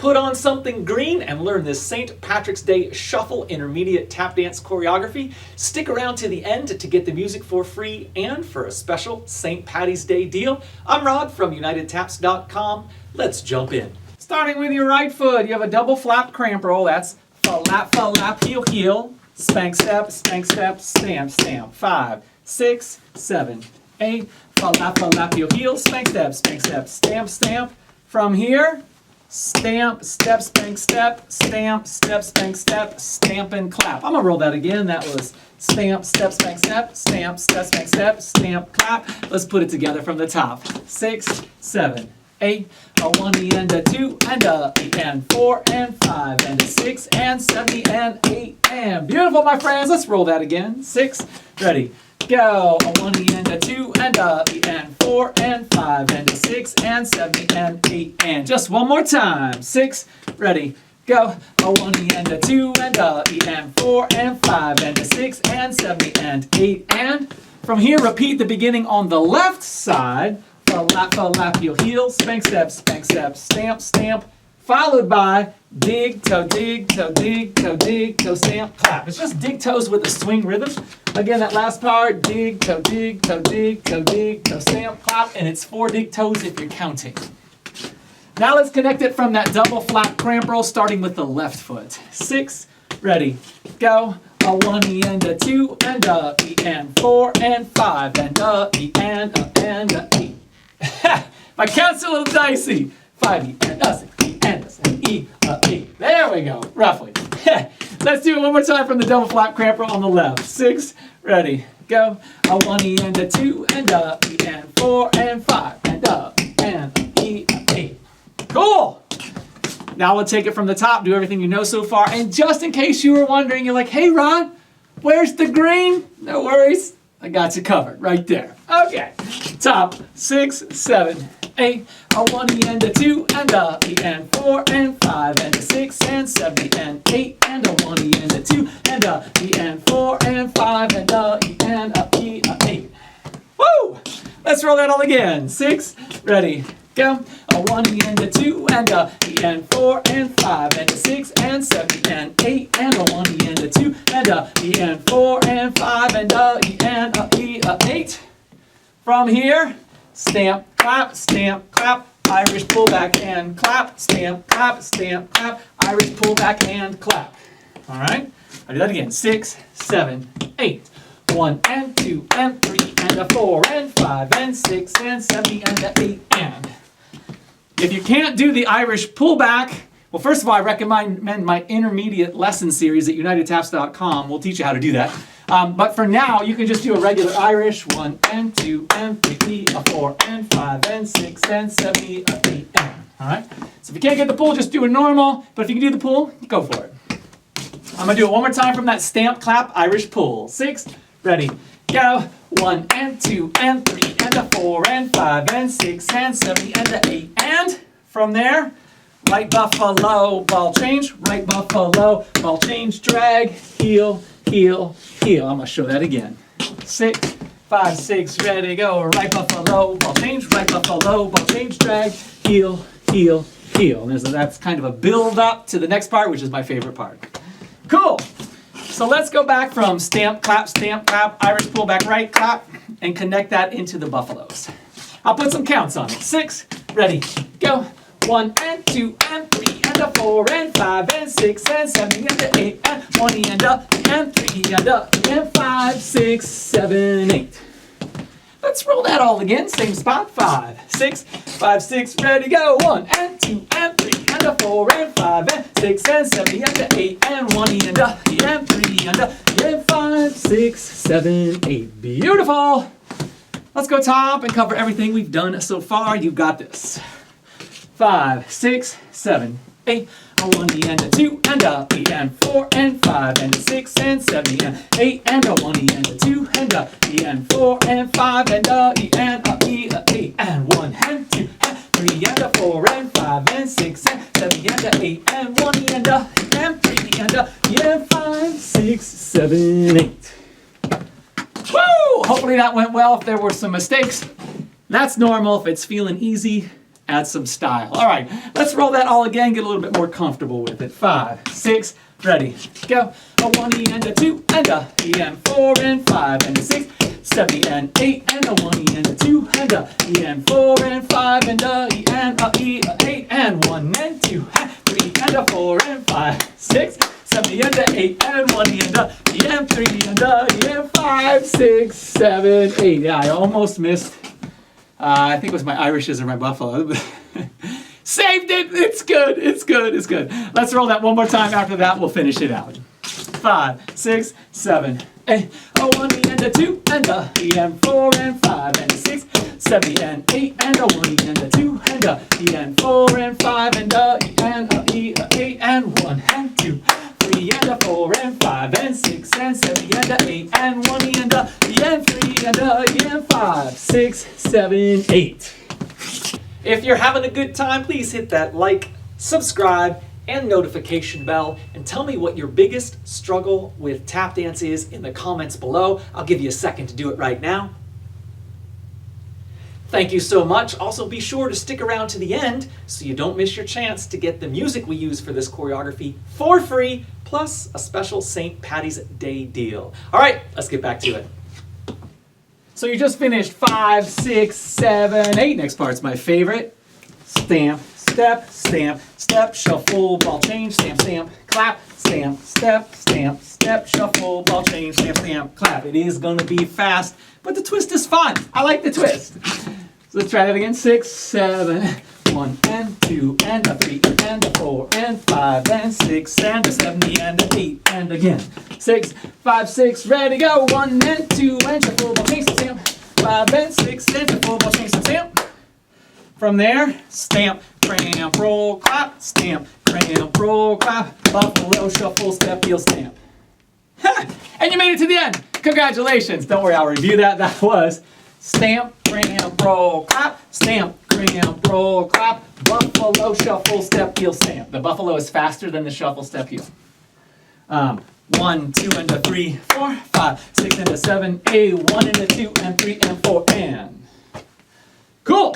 Put on something green and learn this St. Patrick's Day Shuffle Intermediate Tap Dance Choreography. Stick around to the end to get the music for free and for a special St. Patty's Day deal. I'm Rod from UnitedTaps.com. Let's jump in. Starting with your right foot, you have a double flap cramp roll. That's flap, heel, heel. Spank, step, stamp, stamp. 5, 6, 7, 8. Flap, heel, heel. Spank, step, stamp, stamp. From here, stamp, step, spank, step, stamp, spank, step, stamp, and clap. I'm gonna roll that again. That was stamp, step, spank, step, stamp, step, spank, step, stamp, clap. Let's put it together from the top. 6, 7, 8, a 1 and a 2 and a 3 and 4 and 5 and a 6 and 7 and 8 and beautiful, my friends. Let's roll that again. 6, ready, go. A 1 and a 2 and a 3 and 4 and 5 and a 6 and 7 and 8 and just one more time. 6, ready, go. A 1 and a 2 and a 3 and 4 and 5 and a 6 and 7 and 8 and from here repeat the beginning on the left side. Flap, heel, heel, spank, step, stamp, stamp, followed by dig, toe, stamp, clap. It's just dig toes with a swing rhythm. Again, that last part, dig, toe, stamp, clap, and it's 4 dig toes if you're counting. Now let's connect it from that double flap cramp roll, starting with the left foot. 6, ready, go. A 1 and a 2 and a 3 and 4 and 5 and a 3 and a 8. My count's a little dicey. 5 and a 6 and a 7 E a 8. There we go, roughly. Let's do it one more time from the double flap cramp roll on the left. 6, ready, go. A 1 and a 2 and a 3 and 4 and 5 and a E a 8. Cool. Now we'll take it from the top, do everything you know so far, and just in case you were wondering, you're like, hey Rod, where's the green? No worries, I got you covered right there. Okay, top, 6, 7, 8, a 1 and a 2 and a 3 and 4 and 5 and a 6 and 7 and 8 and a 1 and a 2 and a 3 and 4 and 5 and a E a 8. Woo! Let's roll that all again. 6, ready, go. A 1 and a 2 and a 3 and 4 and 5 and a 6 and 7 and 8 and a 1 and a 2 and a 3 and 4 and 5 and a E a 8. From here, stamp, clap, Irish pull back and clap, stamp, clap, Irish pull back and clap. All right, I'll do that again. 6, 7, 8. 1 and 2 and 3 and a 4 and 5 and 6 and 7 and a 8 and. If you can't do the Irish pullback, well, first of all, I recommend my intermediate lesson series at UnitedTaps.com. We'll teach you how to do that. But for now, you can just do a regular Irish 1 and 2 and 3, a 4 and 5 and 6 and 7, a 8 and. All right? So if you can't get the pull, just do a normal. But if you can do the pull, go for it. I'm going to do it one more time from that stamp, clap, Irish pull. 6, ready, go. 1 and 2 and 3 and a 4 and 5 and 6 and 7 and a 8 and from there, right buffalo, ball change, right buffalo, ball change, drag, heel, heel, heel. I'm gonna show that again. 6, 5, 6, ready, go. Right buffalo, ball change, right buffalo, ball change, drag, heel, heel, heel. And that's kind of a build up to the next part, which is my favorite part. Cool. So let's go back from stamp, clap, Irish pull back right, clap, and connect that into the buffaloes. I'll put some counts on it. 6, ready, go. 1 and 2 and 3 and a 4 and 5 and 6 and 7 and a 8 and 1 and a 3 and 5, 6, 7, 8. Let's roll that all again. Same spot. 5, 6, 5, 6, ready, go. 1 and 2 and 3 and a 4 and 5 and 6 and 7 and a 8 and 1 and a 3 and 5, 6, 7, 8. Beautiful. Let's go top and cover everything we've done so far. You got this. 5, 6, 7, 8. A 1 and a 2 and a 3 and 4 and 5 and a 6 and 7 and 8 and a 1 and a 2 and a 3 and 4 and 5 and a 8 and 1 and 2 and 3 and a 4 and 5 and 6 and 7 and a 8 and 1 and a 3 and 5, 6, 7, 8. Woo! Hopefully that went well. If there were some mistakes, that's normal. If it's feeling easy, add some style. All right, let's roll that all again, get a little bit more comfortable with it. 5, 6, ready, go. A 1 E and a 2 and a E and 4 and 5 and a 6, 7 E and 8 and a 1 E and a 2 and a E and 4 and 5 and a E and a E, a 8 and 1 and 2 and 3 and a 4 and 5, 6, 7 E and a 8 and 1 E and a E and 3 and a E and 5, 6, 7, 8. Yeah, I almost missed. I think it was my Irishes or my Buffalo. Saved it. It's good. It's good. It's good. Let's roll that one more time. After that, we'll finish it out. 5, 6, 7, 8. A 1 E and a 2 and a E and 4 and 5 and a 6, 7 E and 8 and a 1 E and a 2 and a E and 4 and 5 and a E and a E, a 8 and 1 and 2. 3 and a 4 and 5 and 6 and 7 and a 8 and 1 E and a E and 3 and a E and 5, 6, 7, 8. If you're having a good time, please hit that like, subscribe, and notification bell, and tell me what your biggest struggle with tap dance is in the comments below. I'll give you a second to do it right now. Thank you so much. Also, be sure to stick around to the end so you don't miss your chance to get the music we use for this choreography for free, plus a special St. Patty's Day deal. All right, let's get back to it. So you just finished 5, 6, 7, 8. Next part's my favorite. Stamp, step, stamp, step, shuffle, ball change, stamp, stamp, clap, stamp, step, stamp, step, shuffle, ball change, stamp, stamp, clap. It is going to be fast, but the twist is fun. I like the twist. So let's try that again. 6, 7, 1 and 2 and a 3 and a 4 and 5 and 6 and a 7 and a 8 and again. 6, 5, 6, ready, go. 1 and 2 and shuffle, ball change, stamp. 5 and 6 and shuffle, ball change, stamp. From there, stamp, cramp, roll, clap, stamp, cramp, roll, clap, buffalo, shuffle, step, heel, stamp. Ha! And you made it to the end. Congratulations. Don't worry, I'll review that. That was stamp, cramp, roll, clap, stamp, cramp, roll, clap, buffalo, shuffle, step, heel, stamp. The buffalo is faster than the shuffle, step, heel. 1, 2 and a 3, 4, 5, 6 and a 7, 8, 1 and a 2 and 3 and 4 and. Cool.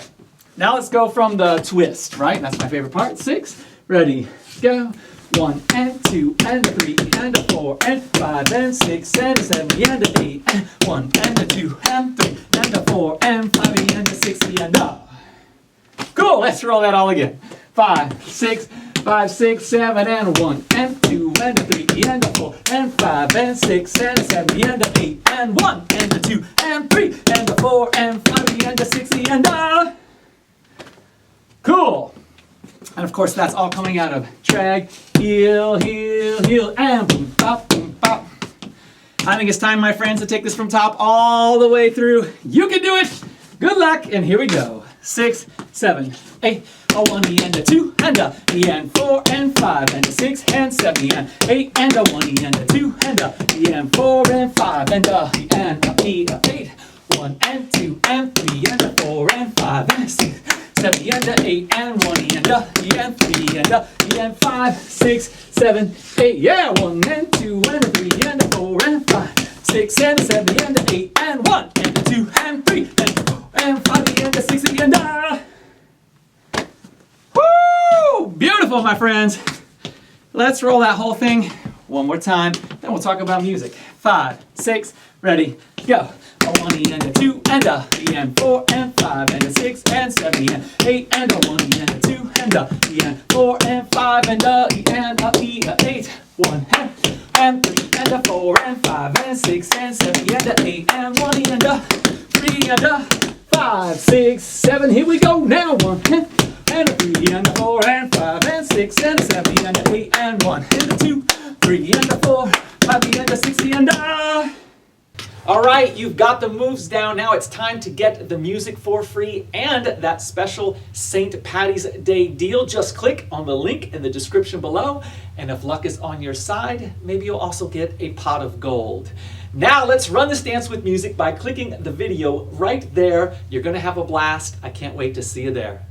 Now let's go from the twist, right? That's my favorite part. 6, ready, go. 1 and 2 and a 3 and a 4 and 5 and 6 and a 7 and a 8 and 1 and a 2 and 3 and a 4 and 5 and a 6 and a. Cool, let's roll that all again. 5, 6, 5, 6, 7 and 1 and 2 and a 3 and a 4 and 5 and 6 and a 7 and a 8 and 1 and a 2 and 3 and a 4 and 5 and a 6 and a. Cool. And of course, that's all coming out of drag, heel, heel, heel, and boom, bop, boom, bop. I think it's time, my friends, to take this from top all the way through. You can do it. Good luck, and here we go. 6, 7, 8, a 1 E and a 2 and a E and 4 and 5 and a 6 and 7 and 8 and a 1 E and a 2 and a E and 4 and 5 and a E and a E, a 8, 1 and 2 and 3 and a 4 and 5 and a 6. 7 and a 8 and 1 E and a E and 3 and a E and 5, 6, 7, 8. Yeah, 1 and 2 and a 3 and a 4 and 5, 6 and a 7 and a 8 and 1 and a 2 and 3 and 4 and 5 and a 6 and a. Woo! Beautiful, my friends. Let's roll that whole thing one more time. Then we'll talk about music. 5, 6, ready, go. A 1 E and a 2 and a E and 4 and 5 and a 6 and 7 and 8 and a 1 E and a 2 and a E and 4 and 5 and a E and a E, a 8, 1 and 3 and a 4 and 5 and 6 and 7 and a 8 and 1 E and a 3 and a 5, 6, 7. Here we go now. 1 and a 3 and a 4 and 5 and 6 and a 7 and a 8 and 1 and a 2, 3 and a 4, 5 and a 6 and a. All right, you've got the moves down. Now it's time to get the music for free and that special St. Patty's Day deal. Just click on the link in the description below, and if luck is on your side, maybe you'll also get a pot of gold. Now let's run this dance with music by clicking the video right there. You're gonna have a blast. I can't wait to see you there.